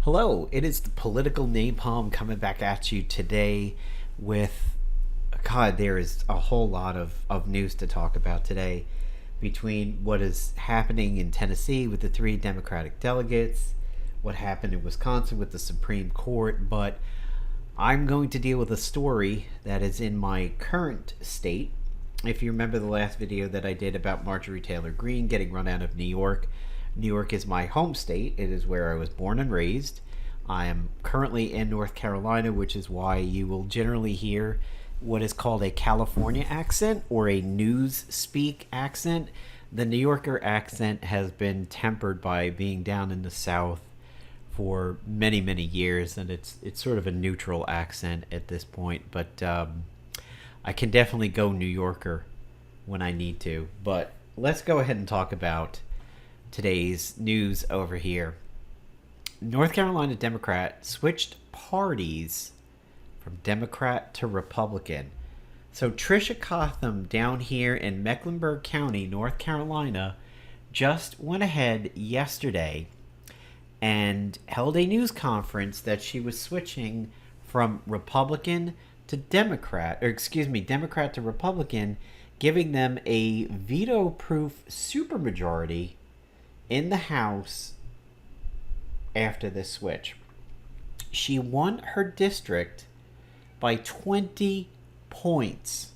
Hello, it is the political napalm coming back at you today with, God, there is a whole lot of news to talk about today between what is happening in Tennessee with the three Democratic delegates, what happened in Wisconsin with the Supreme Court, but I'm going to deal with a story that is in my current state. If you remember the last video that I did about Marjorie Taylor Greene getting run out of New York, New York is my home state. It is where I was born and raised. I am currently in North Carolina, which is why you will generally hear what is called a California accent or a news speak accent. The New Yorker accent has been tempered by being down in the South for many, many years, and it's sort of a neutral accent at this point. But I can definitely go New Yorker when I need to. But let's go ahead and talk about today's news over here. North Carolina Democrat switched parties from Democrat to Republican. So Tricia Cotham down here in Mecklenburg County, North Carolina, just went ahead yesterday and held a news conference that she was switching from Republican to Democrat, Democrat to Republican, giving them a veto-proof supermajority in the House after this switch. She won her district by 20 points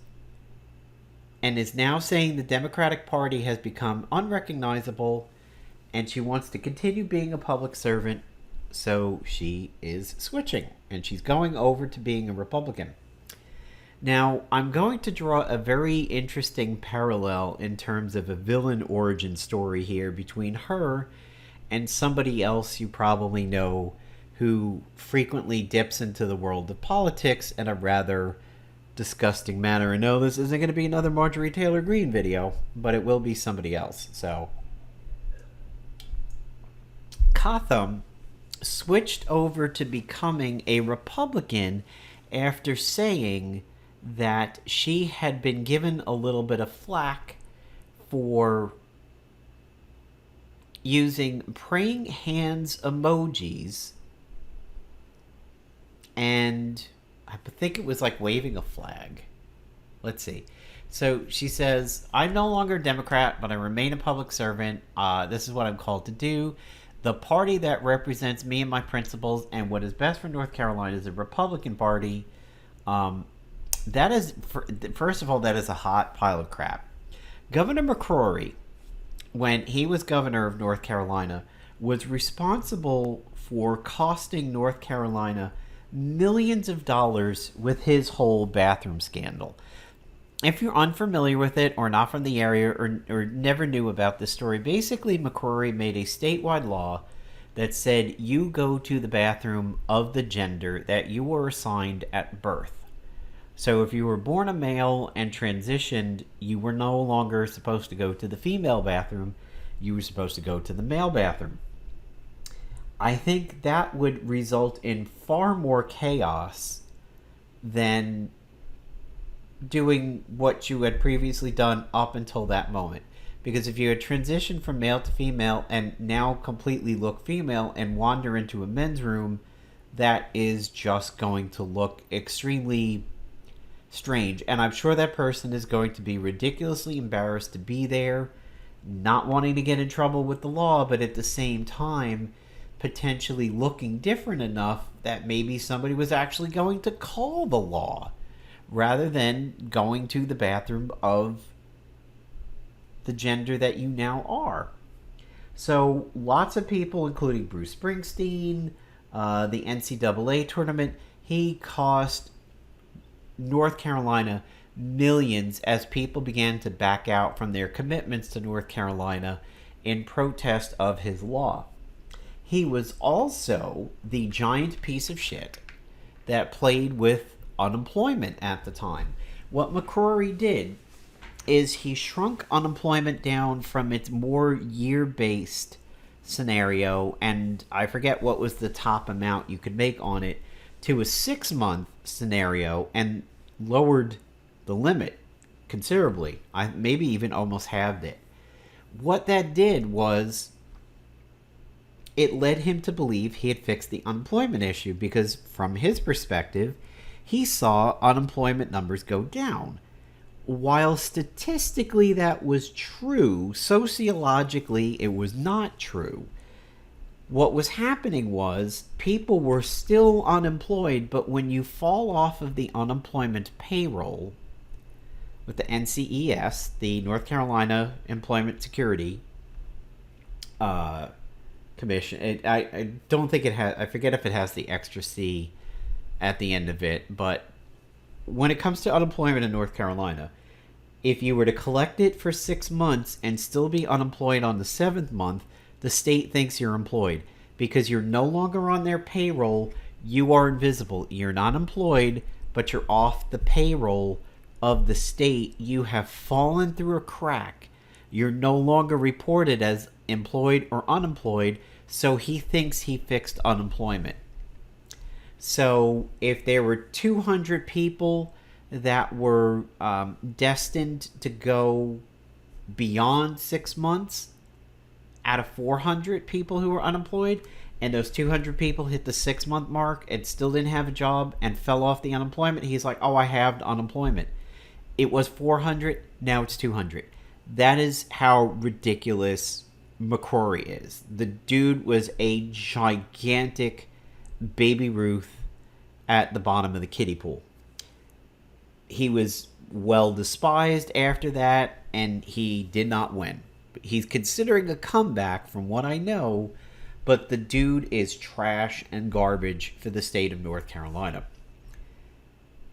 and is now saying the Democratic Party has become unrecognizable and she wants to continue being a public servant, so she is switching and she's going over to being a Republican. Now, I'm going to draw a very interesting parallel in terms of a villain origin story here between her and somebody else you probably know who frequently dips into the world of politics in a rather disgusting manner. And no, this isn't going to be another Marjorie Taylor Greene video, but it will be somebody else. So, Cotham switched over to becoming a Republican after saying that she had been given a little bit of flack for using praying hands emojis, and I think it was like waving a flag. Let's see. So she says, I'm no longer a Democrat, but I remain a public servant. This is what I'm called to do. The party that represents me and my principles and what is best for North Carolina is the Republican Party. That is, first of all, that is a hot pile of crap. Governor McCrory, when he was governor of North Carolina, was responsible for costing North Carolina millions of dollars with his whole bathroom scandal. If you're unfamiliar with it or not from the area or never knew about this story, basically McCrory made a statewide law that said you go to the bathroom of the gender that you were assigned at birth. So if you were born a male and transitioned, you were no longer supposed to go to the female bathroom. You were supposed to go to the male bathroom. I think that would result in far more chaos than doing what you had previously done up until that moment. Because if you had transitioned from male to female and now completely look female and wander into a men's room, that is just going to look extremely strange. And I'm sure that person is going to be ridiculously embarrassed to be there, not wanting to get in trouble with the law, but at the same time potentially looking different enough that maybe somebody was actually going to call the law rather than going to the bathroom of the gender that you now are. So lots of people, including Bruce Springsteen, the NCAA tournament, he cost North Carolina millions as people began to back out from their commitments to North Carolina in protest of his law. He was also the giant piece of shit that played with unemployment at the time. What McCrory did is he shrunk unemployment down from its more year-based scenario, and I forget what was the top amount you could make on it, to a 6-month scenario and lowered the limit considerably. I maybe even almost halved it. What that did was it led him to believe he had fixed the unemployment issue because, from his perspective, he saw unemployment numbers go down. While statistically that was true, sociologically it was not true. What was happening was people were still unemployed, but when you fall off of the unemployment payroll with the NCES, the North Carolina Employment Security Commission, I don't think it has, I forget if it has the extra C at the end of it, but when it comes to unemployment in North Carolina, if you were to collect it for 6 months and still be unemployed on the 7th month, the state thinks you're employed because you're no longer on their payroll. You are invisible. You're not employed, but you're off the payroll of the state. You have fallen through a crack. You're no longer reported as employed or unemployed, so he thinks he fixed unemployment. So if there were 200 people that were destined to go beyond 6 months out of 400 people who were unemployed, and those 200 people hit the 6-month mark and still didn't have a job and fell off the unemployment, he's like, oh, I have unemployment. It was 400, now it's 200. That is how ridiculous McCrory is. The dude was a gigantic Baby Ruth at the bottom of the kiddie pool. He was well despised after that, and he did not win. He's considering a comeback from what I know, but the dude is trash and garbage for the state of North Carolina.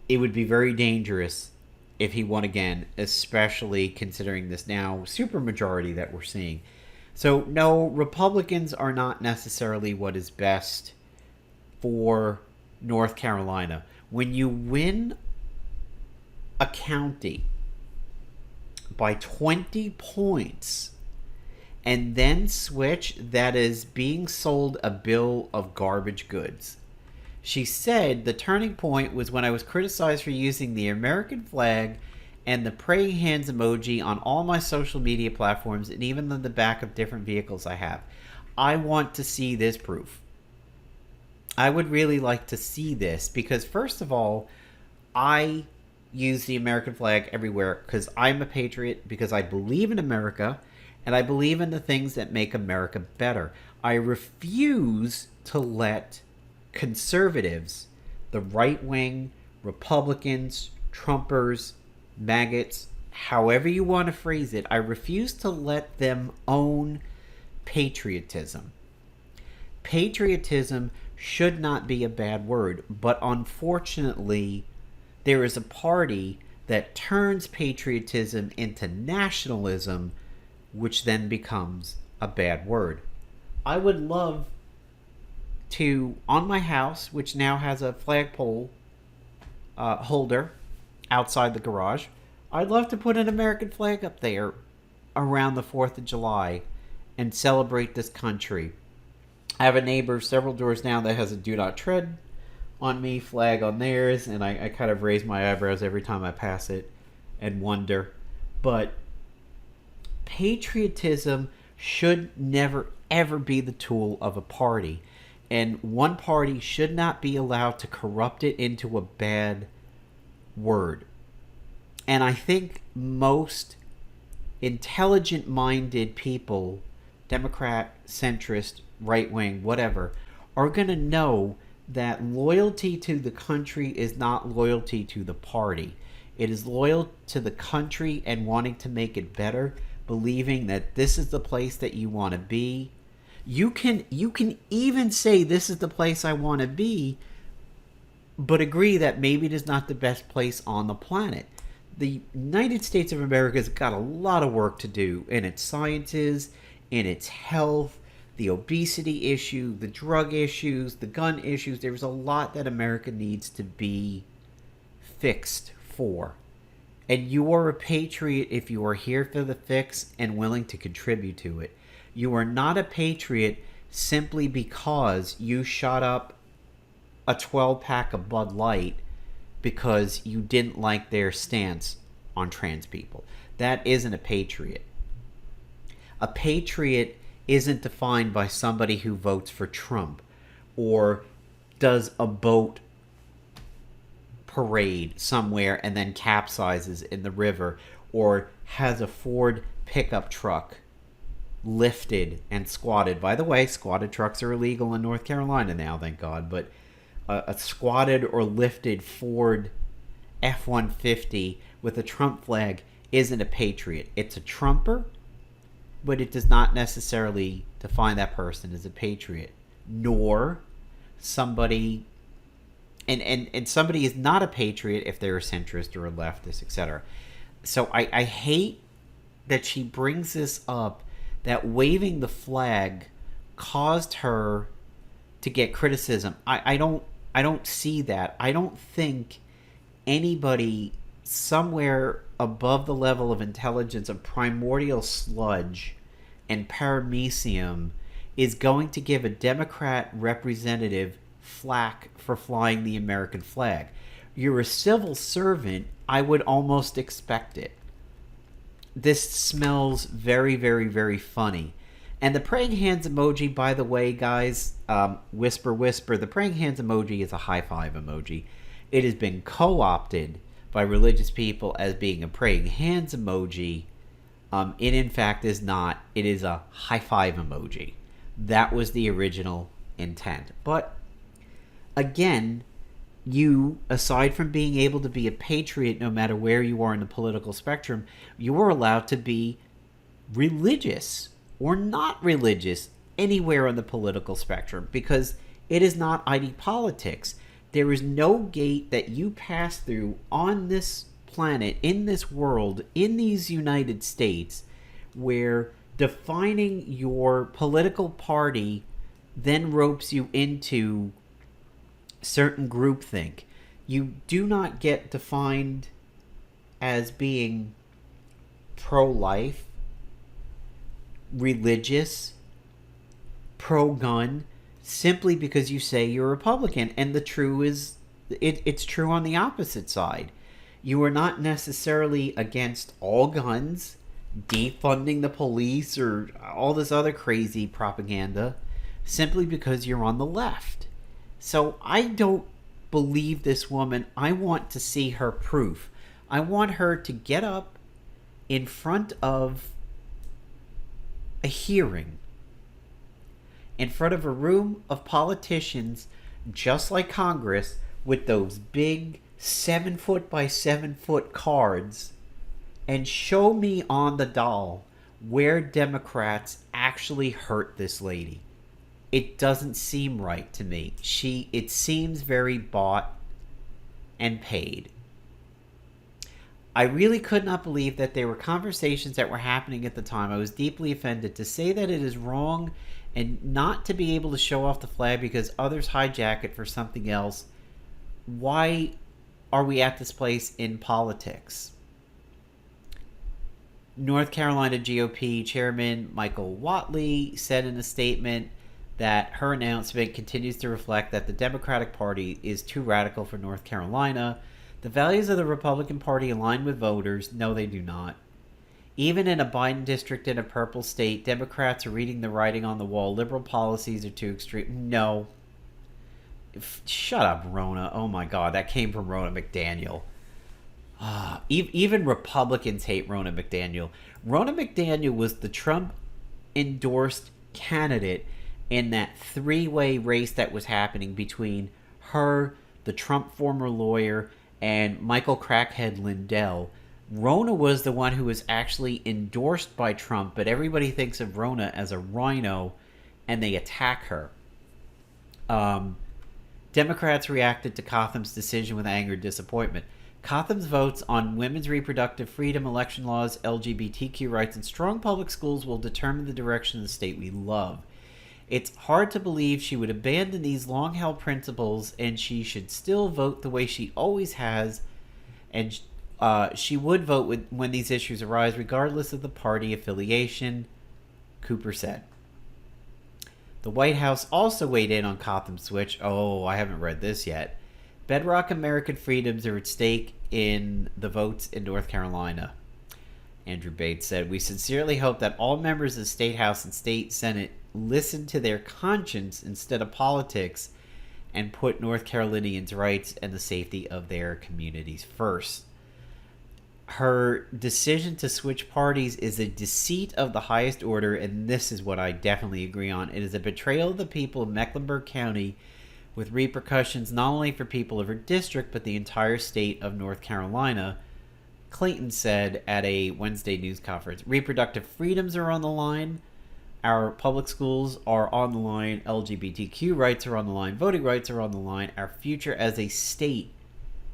It would be very dangerous if he won again, especially considering this now supermajority that we're seeing. So no, Republicans are not necessarily what is best for North Carolina. When you win a county by 20 points and then switch, that is being sold a bill of garbage goods. She said the turning point was when I was criticized for using the American flag and the praying hands emoji on all my social media platforms and even on the back of different vehicles I have. I want to see this proof. I would really like to see this because, first of all, I use the American flag everywhere because I'm a patriot, because I believe in America, and I believe in the things that make America better. I refuse to let conservatives, the right wing, Republicans, Trumpers, maggots, however you want to phrase it, I refuse to let them own patriotism. Patriotism should not be a bad word, but unfortunately, there is a party that turns patriotism into nationalism, which then becomes a bad word. I would love to, on my house, which now has a flagpole holder outside the garage, I'd love to put an American flag up there around the 4th of July and celebrate this country. I have a neighbor several doors down that has a do not tread on me flag on theirs, and I kind of raise my eyebrows every time I pass it and wonder. But patriotism should never ever be the tool of a party, and one party should not be allowed to corrupt it into a bad word. And I think most intelligent minded people, Democrat, centrist, right wing, whatever, are going to know that loyalty to the country is not loyalty to the party. It is loyal to the country and wanting to make it better, believing that this is the place that you want to be. You can even say this is the place I want to be, but agree that maybe it is not the best place on the planet. The United States of America has got a lot of work to do in its sciences, in its health, the obesity issue, the drug issues, the gun issues. There's a lot that America needs to be fixed for. And you are a patriot if you are here for the fix and willing to contribute to it. You are not a patriot simply because you shot up a 12-pack of Bud Light because you didn't like their stance on trans people. That isn't a patriot. A patriot isn't defined by somebody who votes for Trump or does a boat parade somewhere and then capsizes in the river, or has a Ford pickup truck lifted and squatted. By the way, squatted trucks are illegal in North Carolina now, thank God, but a squatted or lifted Ford F-150 with a Trump flag isn't a patriot. It's a Trumper, but it does not necessarily define that person as a patriot, nor somebody, and somebody is not a patriot if they're a centrist or a leftist, etc. So I hate that she brings this up, that waving the flag caused her to get criticism. I don't see that. I don't think anybody somewhere above the level of intelligence of primordial sludge and paramecium is going to give a Democrat representative flack for flying the American flag. You're a civil servant, I would almost expect it. This smells very, very, very funny. And the praying hands emoji, by the way, guys, whisper, whisper, the praying hands emoji is a high five emoji. It has been co-opted by religious people as being a praying hands emoji. It, in fact, is not. It is a high five emoji. That was the original intent. But, again, you, aside from being able to be a patriot no matter where you are in the political spectrum, you are allowed to be religious or not religious anywhere on the political spectrum, because it is ID politics. There is no gate that you pass through on this planet, in this world, in these United States, where defining your political party then ropes you into certain groupthink. You do not get defined as being pro-life, religious, pro-gun, simply because you say you're a Republican. And the true is, it's true on the opposite side. You are not necessarily against all guns, defunding the police, or all this other crazy propaganda, simply because you're on the left. So I don't believe this woman. I want to see her proof. I want her to get up in front of a hearing, in front of a room of politicians, just like Congress, with those big 7-foot by 7-foot cards, and show me on the doll where Democrats actually hurt this lady. It doesn't seem right to me. It seems very bought and paid. I really could not believe that there were conversations that were happening at the time. I was deeply offended. To say that it is wrong and not to be able to show off the flag because others hijack it for something else. Why are we at this place in politics? North Carolina GOP Chairman Michael Whatley said in a statement that her announcement continues to reflect that the Democratic Party is too radical for North Carolina. The values of the Republican Party align with voters. No, they do not. Even in a Biden district in a purple state, Democrats are reading the writing on the wall. Liberal policies are too extreme. No. Shut up, Rona. Oh my God, that came from Rona McDaniel. Even Republicans hate Rona McDaniel. Rona McDaniel was the Trump-endorsed candidate in that three-way race that was happening between her, the Trump former lawyer, and Michael Crackhead Lindell. Rona was the one who was actually endorsed by Trump, but everybody thinks of Rona as a rhino, and they attack her. Democrats reacted to Cotham's decision with anger and disappointment. Cotham's votes on women's reproductive freedom, election laws, LGBTQ rights, and strong public schools will determine the direction of the state we love. It's hard to believe she would abandon these long-held principles, and she should still vote the way she always has, and she would vote when these issues arise, regardless of the party affiliation, Cooper said. The White House also weighed in on Cotham's switch. Oh, I haven't read this yet. Bedrock American freedoms are at stake in the votes in North Carolina. Andrew Bates said, "We sincerely hope that all members of the State House and State Senate listen to their conscience instead of politics and put North Carolinians' rights and the safety of their communities first." Her decision to switch parties is a deceit of the highest order, and this is what I definitely agree on. It is a betrayal of the people of Mecklenburg County with repercussions not only for people of her district, but the entire state of North Carolina, Clayton said at a Wednesday news conference. Reproductive freedoms are on the line. Our public schools are on the line. LGBTQ rights are on the line. Voting rights are on the line. Our future as a state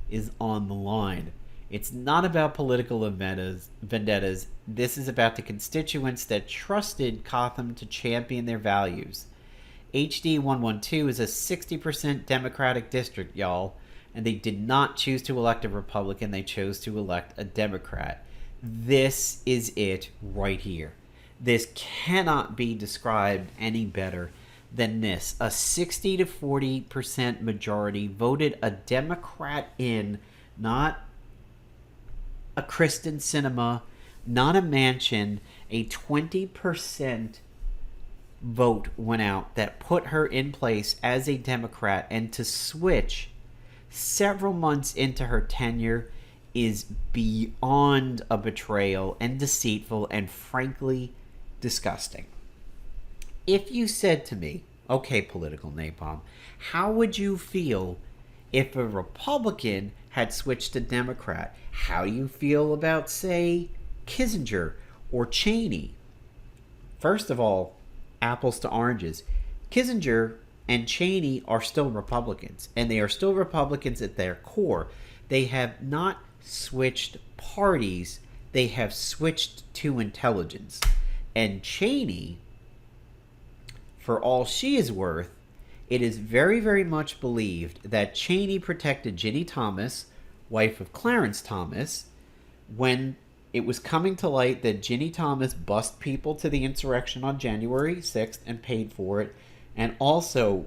is on the line. It's not about political vendettas. This is about the constituents that trusted Cotham to champion their values. HD 112 is a 60% Democratic district, y'all, and they did not choose to elect a Republican. They chose to elect a Democrat. This is it right here. This cannot be described any better than this. A 60 to 40% majority voted a Democrat in, not a Kristen Sinema, not a Manchin. A 20% vote went out that put her in place as a Democrat, and to switch several months into her tenure is beyond a betrayal and deceitful and frankly disgusting. If you said to me, okay, political napalm, how would you feel if a Republican had switched to Democrat? How do you feel about, say, Kissinger or Cheney? First of all, apples to oranges. Kissinger and Cheney are still Republicans, and they are still Republicans at their core. They have not switched parties, they have switched to intelligence. And Cheney, for all she is worth, it is very, very much believed that Cheney protected Ginny Thomas, wife of Clarence Thomas, when it was coming to light that Ginny Thomas bussed people to the insurrection on January 6th and paid for it, and also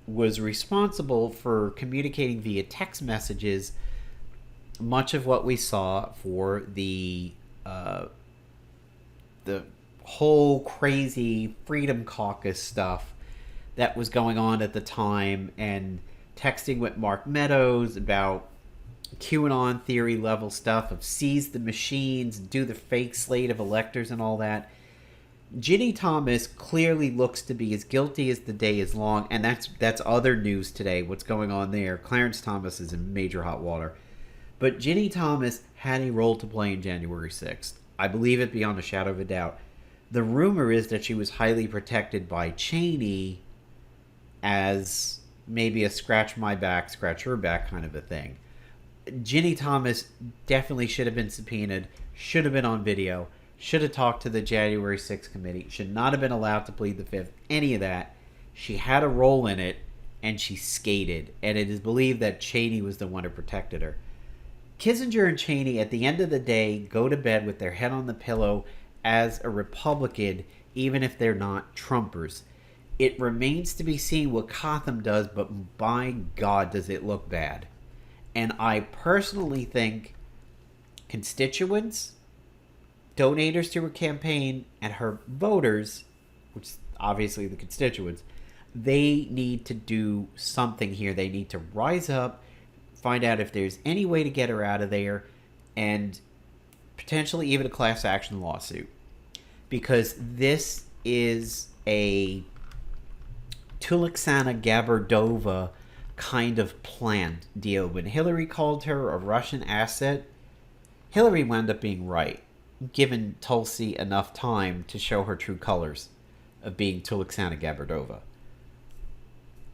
was responsible for communicating via text messages much of what we saw for the whole crazy Freedom Caucus stuff that was going on at the time, and texting with Mark Meadows about QAnon theory level stuff of seize the machines, do the fake slate of electors and all that. Ginny Thomas clearly looks to be as guilty as the day is long, and that's other news today, what's going on there. Clarence Thomas is in major hot water. But Ginny Thomas had a role to play in January 6th. I believe it beyond a shadow of a doubt. The rumor is that she was highly protected by Cheney as maybe a scratch my back, scratch her back kind of a thing. Ginny Thomas definitely should have been subpoenaed, should have been on video, should have talked to the January 6th committee, should not have been allowed to plead the fifth, any of that. She had a role in it, and she skated, and it is believed that Cheney was the one who protected her. Kissinger and Cheney, at the end of the day, go to bed with their head on the pillow as a Republican, even if they're not Trumpers. It remains to be seen what Cotham does, but by God, does it look bad. And I personally think constituents, donators to her campaign, and her voters, which is obviously the constituents, they need to do something here. They need to rise up, find out if there's any way to get her out of there, and potentially even a class action lawsuit. Because this is a Tuliksana Gabardova kind of planned deal. When Hillary called her a Russian asset, Hillary wound up being right, given Tulsi enough time to show her true colors of being Tuliksana Gabardova.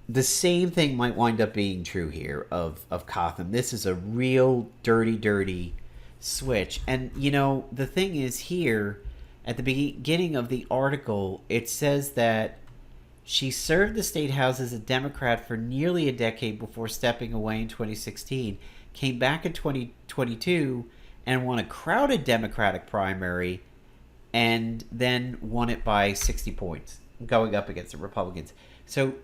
The same thing might wind up being true here of Cotham. This is a real dirty switch. And, you know, the thing is here, at the beginning of the article, it says that she served the state house as a Democrat for nearly a decade before stepping away in 2016, came back in 2022 and won a crowded Democratic primary, and then won it by 60 points, going up against the Republicans. So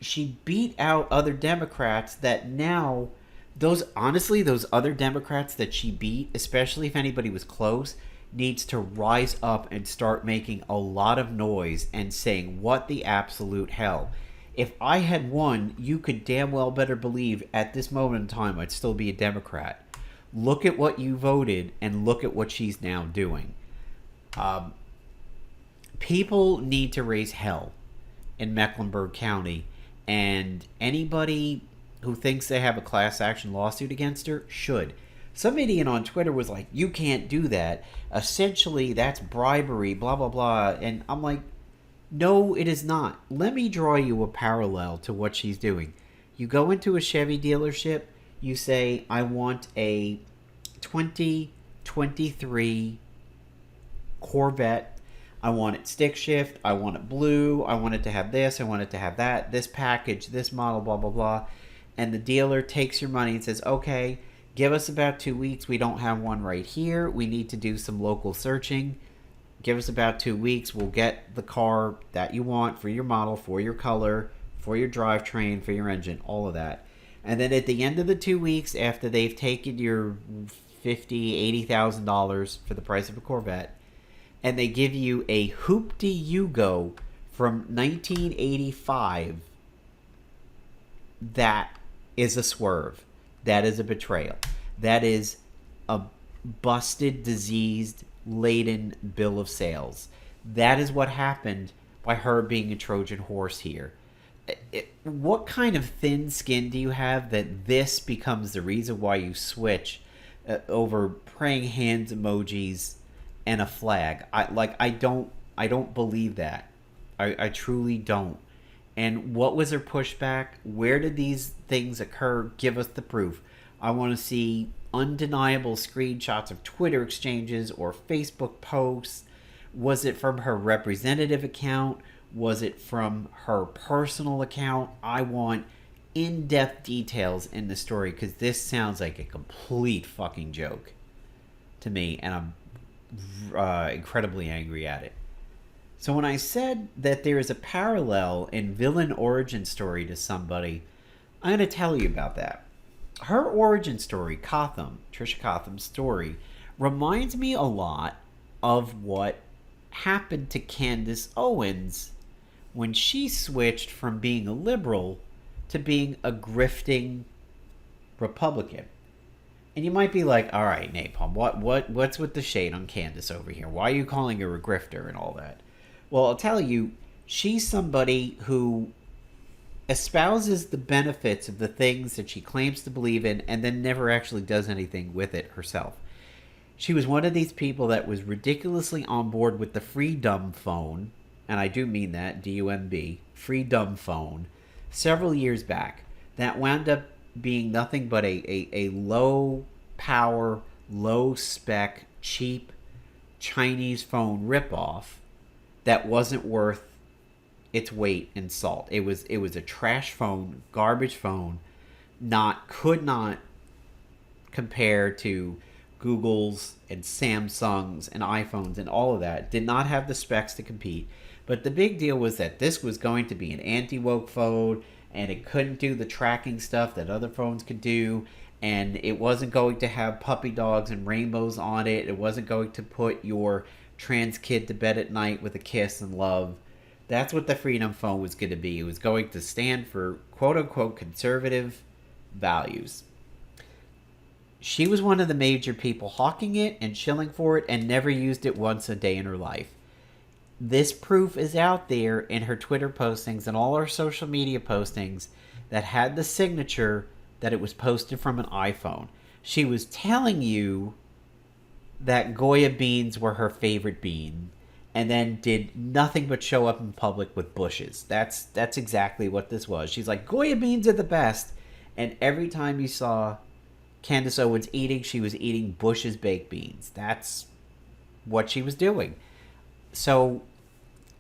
she beat out other Democrats that now, those other Democrats that she beat, especially if anybody was close, needs to rise up and start making a lot of noise and saying, what the absolute hell? If I had won, you could damn well better believe at this moment in time I'd still be a Democrat. Look at what you voted and look at what she's now doing. People need to raise hell in Mecklenburg County, and anybody who thinks they have a class action lawsuit against her should. Some idiot on Twitter was like, you can't do that. Essentially, that's bribery, blah, blah, blah. And I'm like, no, it is not. Let me draw you a parallel to what she's doing. You go into a Chevy dealership, you say, I want a 2023 Corvette. I want it stick shift. I want it blue. I want it to have this. I want it to have that. This package, this model, blah, blah, blah. And the dealer takes your money and says, okay, give us about 2 weeks. We don't have one right here. We need to do some local searching. Give us about 2 weeks. We'll get the car that you want for your model, for your color, for your drivetrain, for your engine, all of that. And then at the end of the 2 weeks, after they've taken your $50,000, $80,000 for the price of a Corvette, and they give you a Hoop-de-Yugo from 1985, that is a swerve. That is a betrayal. That is a busted, diseased, laden bill of sales. That is what happened by her being a Trojan horse here. What kind of thin skin do you have that this becomes the reason why you switch over praying hands emojis and a flag? I don't believe that. I truly don't. And what was her pushback? Where did these things occur? Give us the proof. I want to see undeniable screenshots of Twitter exchanges or Facebook posts. Was it from her representative account? Was it from her personal account? I want in-depth details in the story, because this sounds like a complete fucking joke to me, and I'm incredibly angry at it. So when I said that there is a parallel in villain origin story to somebody, I'm going to tell you about that. Her origin story, Tricia Cotham's story, reminds me a lot of what happened to Candace Owens when she switched from being a liberal to being a grifting Republican. And you might be like, all right, Napalm, what's with the shade on Candace over here? Why are you calling her a grifter and all that? Well, I'll tell you, she's somebody who espouses the benefits of the things that she claims to believe in and then never actually does anything with it herself. She was one of these people that was ridiculously on board with the free dumb phone, and I do mean that, D-U-M-B, free dumb phone, several years back. That wound up being nothing but a low power, low spec, cheap Chinese phone ripoff that wasn't worth its weight in salt. It was a trash phone, garbage phone, could not compare to Google's and Samsung's and iPhones and all of that. Did not have the specs to compete. But the big deal was that this was going to be an anti-woke phone, and it couldn't do the tracking stuff that other phones could do, and it wasn't going to have puppy dogs and rainbows on it. It wasn't going to put your trans kid to bed at night with a kiss and love. That's what the Freedom Phone was going to be. It was going to stand for quote-unquote conservative values. She was one of the major people hawking it and shilling for it and never used it once a day in her life. This proof is out there in her Twitter postings and all her social media postings that had the signature that it was posted from an iPhone. She was telling you that Goya beans were her favorite bean, and then did nothing but show up in public with bushes. That's exactly what this was. She's like, Goya beans are the best. And every time you saw Candace Owens eating, she was eating Bush's baked beans. That's what she was doing. So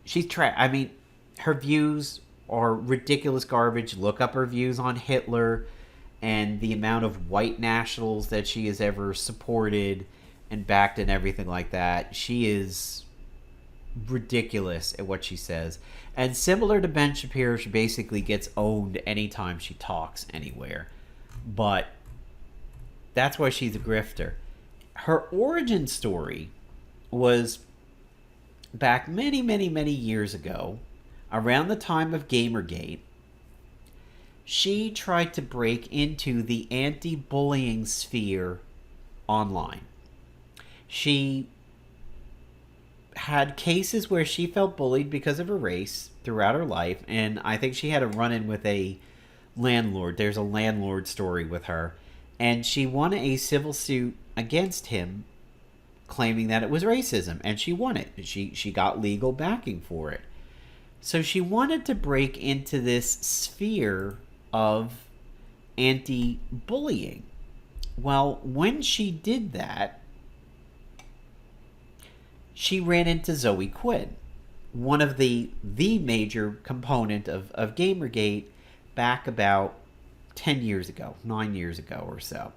she's her views are ridiculous garbage. Look up her views on Hitler and the amount of white nationals that she has ever supported and backed and everything like that. She is ridiculous at what she says. And similar to Ben Shapiro, she basically gets owned anytime she talks anywhere. But that's why she's a grifter. Her origin story was back many, many, many years ago, around the time of Gamergate. She tried to break into the anti-bullying sphere online. She had cases where she felt bullied because of her race throughout her life, and I think she had a run-in with a landlord. There's a landlord story with her, and she won a civil suit against him claiming that it was racism, and she won it. She got legal backing for it. So she wanted to break into this sphere of anti-bullying. Well, when she did that, she ran into Zoe Quinn, one of the major component of Gamergate back about 10 years ago, 9 years ago or so.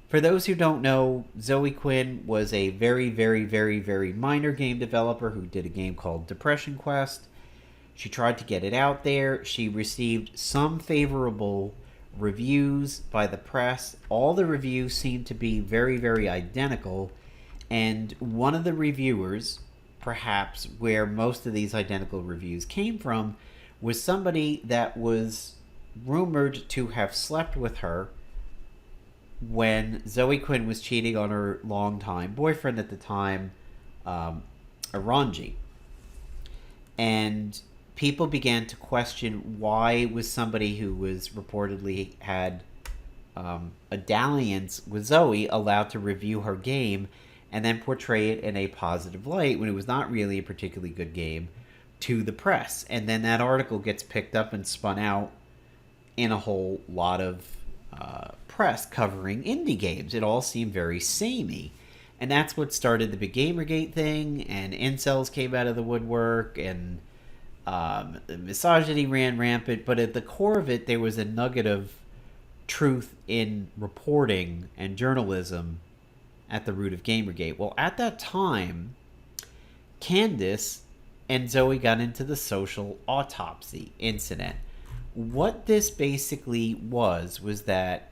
For those who don't know, Zoe Quinn was a very, very, very, very minor game developer who did a game called Depression Quest. She tried to get it out there. She received some favorable reviews by the press. All the reviews seemed to be very, very identical. And one of the reviewers, perhaps where most of these identical reviews came from, was somebody that was rumored to have slept with her when Zoe Quinn was cheating on her longtime boyfriend at the time, Aranji. And people began to question why was somebody who was reportedly had a dalliance with Zoe allowed to review her game and then portray it in a positive light when it was not really a particularly good game to the press. And then that article gets picked up and spun out in a whole lot of press covering indie games. It all seemed very samey. And that's what started the big Gamergate thing, and incels came out of the woodwork, and misogyny ran rampant. But at the core of it, there was a nugget of truth in reporting and journalism at the root of Gamergate. Well, at that time, Candace and Zoe got into the social autopsy incident. What this basically was that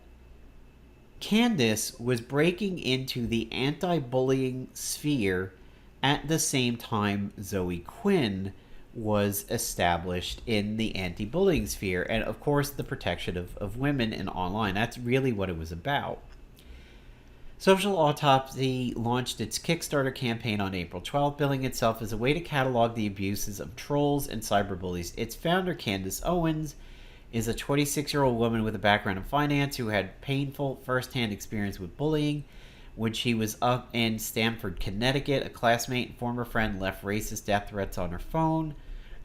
Candace was breaking into the anti-bullying sphere at the same time Zoe Quinn was established in the anti-bullying sphere, and of course the protection of women in online. That's really what it was about. Social Autopsy launched its Kickstarter campaign on April 12th, billing itself as a way to catalog the abuses of trolls and cyberbullies. Its founder, Candace Owens, is a 26-year-old woman with a background in finance who had painful first-hand experience with bullying. When she was up in Stamford, Connecticut, a classmate and former friend left racist death threats on her phone,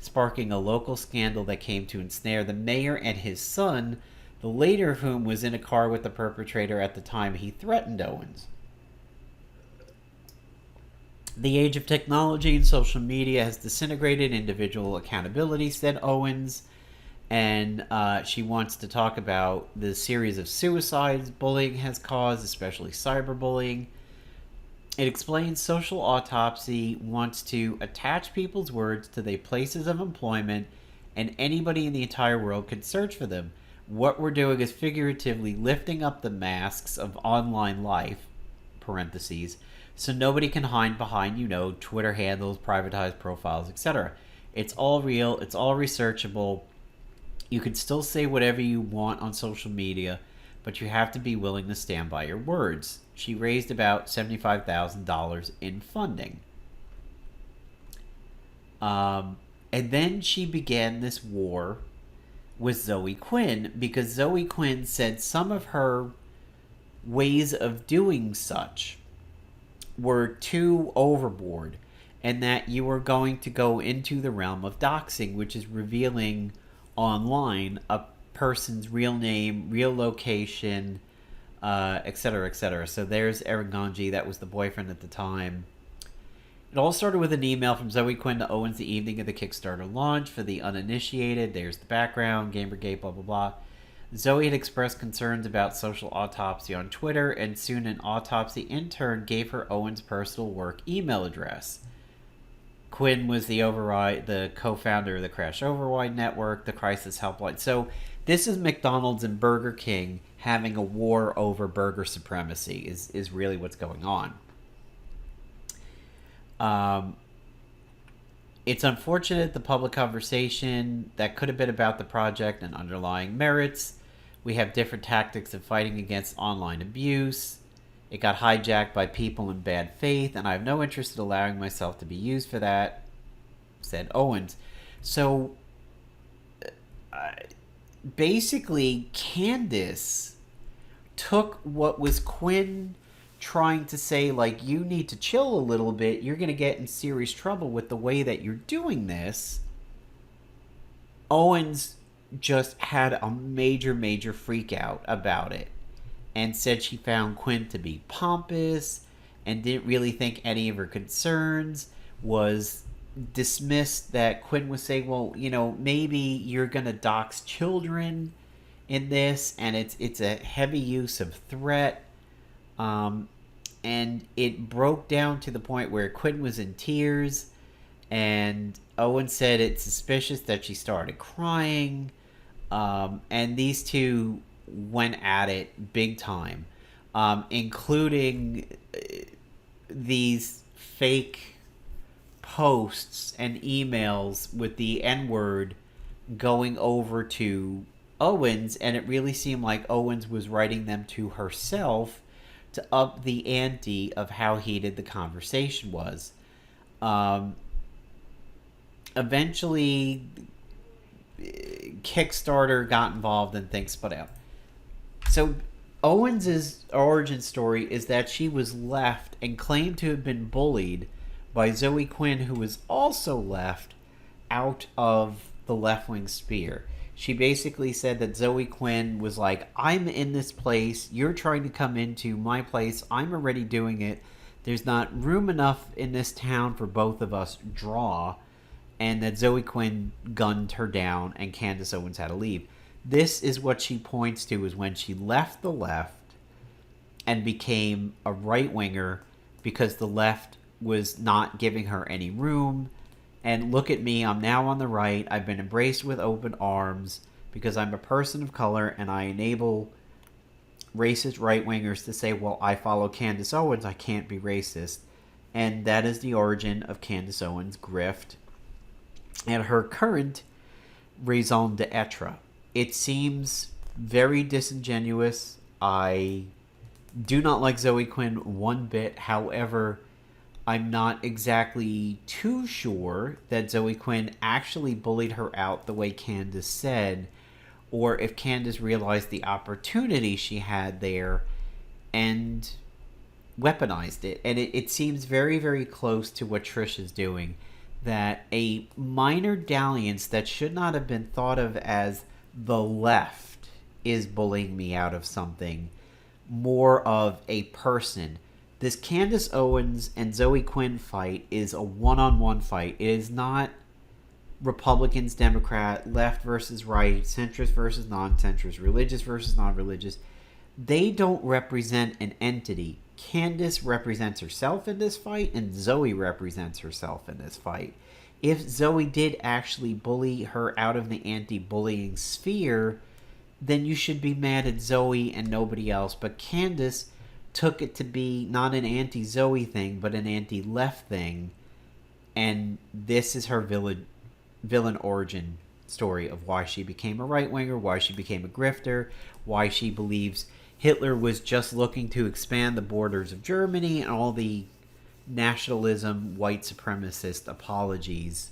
sparking a local scandal that came to ensnare the mayor and his son, the later of whom was in a car with the perpetrator at the time he threatened Owens. The age of technology and social media has disintegrated individual accountability, said Owens. And she wants to talk about the series of suicides bullying has caused, especially cyberbullying. It explains Social Autopsy wants to attach people's words to their places of employment, and anybody in the entire world can search for them. What we're doing is figuratively lifting up the masks of online life, parentheses, so nobody can hide behind, Twitter handles, privatized profiles, etc. It's all real. It's all researchable. You can still say whatever you want on social media, but you have to be willing to stand by your words. She raised about $75,000 in funding. And then she began this war with Zoe Quinn, because Zoe Quinn said some of her ways of doing such were too overboard, and that you were going to go into the realm of doxing, which is revealing online a person's real name, real location, etc., etc. So there's Aranji, that was the boyfriend at the time. It all started with an email from Zoe Quinn to Owens the evening of the Kickstarter launch. For the uninitiated, there's the background, Gamergate, blah, blah, blah. Zoe had expressed concerns about Social Autopsy on Twitter, and soon an autopsy intern gave her Owens' personal work email address. Quinn was the co-founder of the Crash Override Network, the Crisis Helpline. So this is McDonald's and Burger King having a war over burger supremacy is really what's going on. Um, it's unfortunate the public conversation that could have been about the project and underlying merits. We have different tactics of fighting against online abuse. It got hijacked by people in bad faith, and I have no interest in allowing myself to be used for that, said Owens. So, uh, basically, Candace took what was Quinn trying to say, like, you need to chill a little bit, you're going to get in serious trouble with the way that you're doing this. Owens just had a major freak out about it and said she found Quinn to be pompous and didn't really think any of her concerns was dismissed. That Quinn was saying, well, maybe you're going to dox children in this, and it's a heavy use of threat. And it broke down to the point where Quinn was in tears, and Owen said it's suspicious that she started crying. And these two went at it big time, including these fake posts and emails with the N-word going over to Owens, and it really seemed like Owens was writing them to herself to up the ante of how heated the conversation was. Eventually, Kickstarter got involved and things split out. So Owens' origin story is that she was left and claimed to have been bullied by Zoe Quinn, who was also left out of the left-wing sphere. She basically said that Zoe Quinn was like, I'm in this place, you're trying to come into my place, I'm already doing it, there's not room enough in this town for both of us, draw. And that Zoe Quinn gunned her down and Candace Owens had to leave. This is what she points to as when she left the left and became a right-winger because the left was not giving her any room. And look at me, I'm now on the right. I've been embraced with open arms because I'm a person of color, and I enable racist right-wingers to say, well, I follow Candace Owens, I can't be racist. And that is the origin of Candace Owens' grift and her current raison d'etre. It seems very disingenuous. I do not like Zoe Quinn one bit. However, I'm not exactly too sure that Zoe Quinn actually bullied her out the way Candace said, or if Candace realized the opportunity she had there and weaponized it. And it seems very close to what Tricia's doing, that a minor dalliance that should not have been thought of as the left is bullying me out of something, more of a person. This Candace Owens and Zoe Quinn fight is a one-on-one fight. It is not Republicans, Democrat, left versus right, centrist versus non-centrist, religious versus non-religious. They don't represent an entity. Candace represents herself in this fight, and Zoe represents herself in this fight. If Zoe did actually bully her out of the anti-bullying sphere, then you should be mad at Zoe and nobody else. But Candace took it to be not an anti-Zoe thing, but an anti-left thing. And this is her villain origin story of why she became a right-winger, why she became a grifter, why she believes Hitler was just looking to expand the borders of Germany, and all the nationalism, white supremacist apologies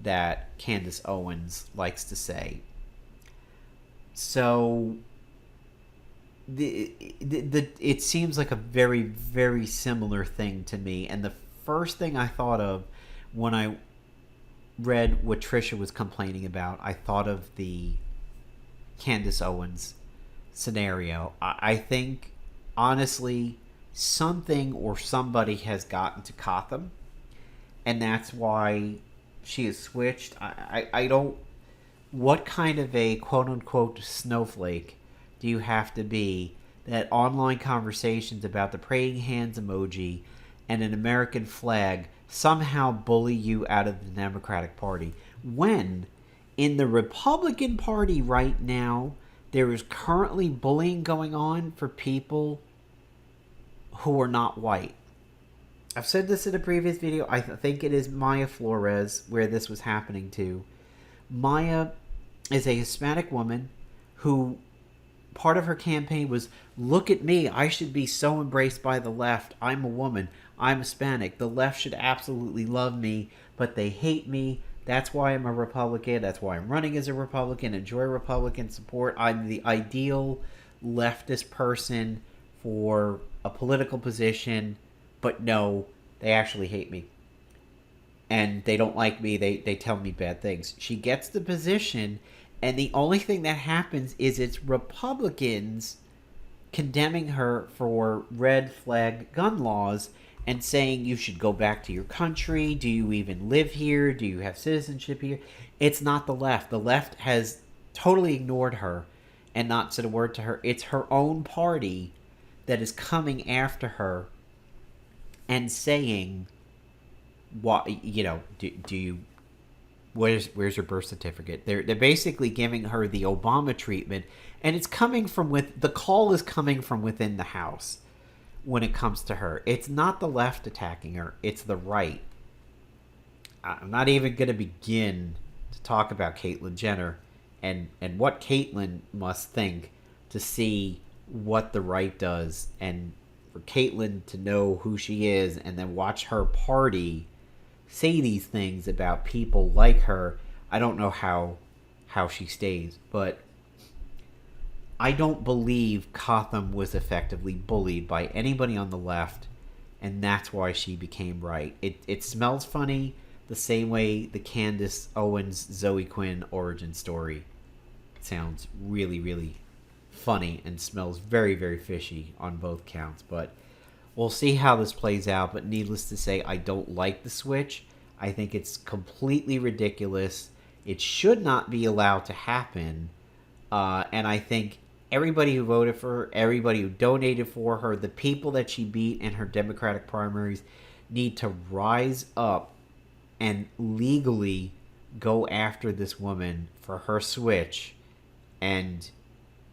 that Candace Owens likes to say. So it seems like a very similar thing to me. And the first thing I thought of when I read what Tricia was complaining about, I thought of the Candace Owens scenario. I think, honestly, something or somebody has gotten to Cotham, and that's why she has switched. I don't... What kind of a quote-unquote snowflake do you have to be that online conversations about the praying hands emoji and an American flag somehow bully you out of the Democratic Party, when in the Republican Party right now there is currently bullying going on for people who are not white? I've said this in a previous video. I think it is Maya Flores where this was happening to. Maya is a Hispanic woman who part of her campaign was, look at me, I should be so embraced by the left. I'm a woman. I'm Hispanic. The left should absolutely love me, but they hate me. That's why I'm a Republican. That's why I'm running as a Republican. Enjoy Republican support. I'm the ideal leftist person for a political position, but no, they actually hate me. And they don't like me. They tell me bad things. She gets the position, and the only thing that happens is it's Republicans condemning her for red flag gun laws and saying you should go back to your country. Do you even live here? Do you have citizenship here? It's not the left. The left has totally ignored her and not said a word to her. It's her own party that is coming after her and saying, "What, you know? Do you? Where's your birth certificate?" They're basically giving her the Obama treatment, and it's coming from the call is coming from within the House. When it comes to her, it's not the left attacking her; it's the right. I'm not even going to begin to talk about Caitlyn Jenner and what Caitlyn must think to see what the right does, and for Caitlyn to know who she is and then watch her party say these things about people like her. I don't know how she stays, but I don't believe Cotham was effectively bullied by anybody on the left, and that's why she became right. It smells funny the same way the Candace Owens Zoe Quinn origin story sounds really, really funny and smells very, very fishy on both counts. But we'll see how this plays out. But needless to say, I don't like the switch. I think it's completely ridiculous. It should not be allowed to happen. And I think everybody who voted for her, everybody who donated for her, the people that she beat in her Democratic primaries need to rise up and legally go after this woman for her switch and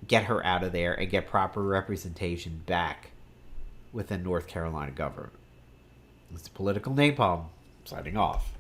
get her out of there and get proper representation back within North Carolina government. It's Political Napalm, signing off.